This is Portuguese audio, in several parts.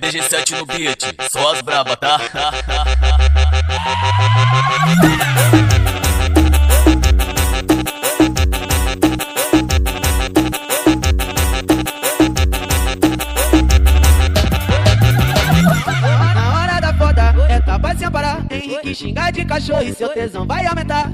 DG7 no beat, só as braba, tá? Na hora da foda, é tapa sem parar. Henrique xingar de cachorro e seu tesão vai aumentar.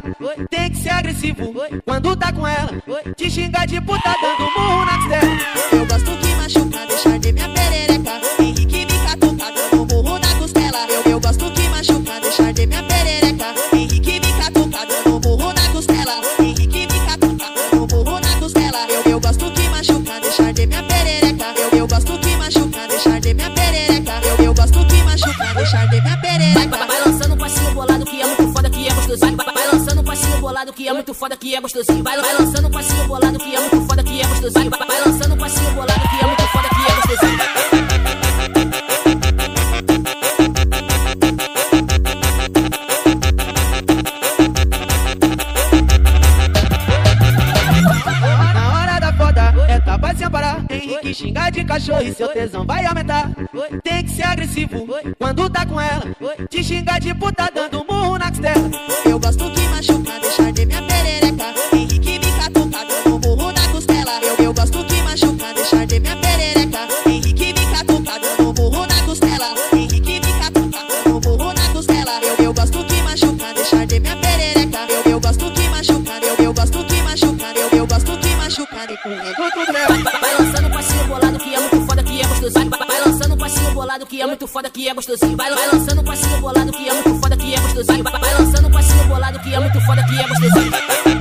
Tem que ser agressivo quando tá com ela. Te xingar de puta dando murro na costela. Eu gosto que machuca, deixar de minha perereca. Henrique me catuca, dando murro na costela. Eu gosto que machuca, deixar de minha perereca. Henrique me catuca, dando murro na costela. Henrique me catuca, dando murro na costela. Eu gosto que machuca, deixar de minha perereca. Eu gosto que machuca, deixar de minha perereca. Eu gosto que machuca, deixar de minha perereca. Vai lançando um passinho bolado que é muito foda, que é gostosinho. Vai lançando um passinho bolado que é muito foda, que é gostosinho. Vai lançando um passinho bolado que é muito foda, que é gostosinho. Vai lançando um passinho bolado que é muito foda, que é gostosinho. Na hora da foda, é tapa sem parar. Henrique xingar de cachorro e seu tesão vai aumentar. Tem que ser agressivo quando tá com ela. Te xingar de puta dando murro na costela. Eu gosto que machuca, deixar de minha perereca. Henrique me catuca, dando murro na costela. Eu gosto que machuca, deixar de minha perereca. Henrique me catuca, dando murro na costela. Henrique me catuca, dando murro na costela. Eu gosto que machuca, deixar de minha perereca. Eu gosto que machuca, eu gosto que machuca. Eu gosto que machuca, e com tudo dela. Vai lançando um passinho bolado que é muito foda, que é gostosinho. Vai lançando um passinho bolado que é muito foda, que é gostosinho. Vai lançando um passinho bolado que é muito foda, que é gostosinho. Vai lançando um passinho bolado que é muito foda, que é gostosinho.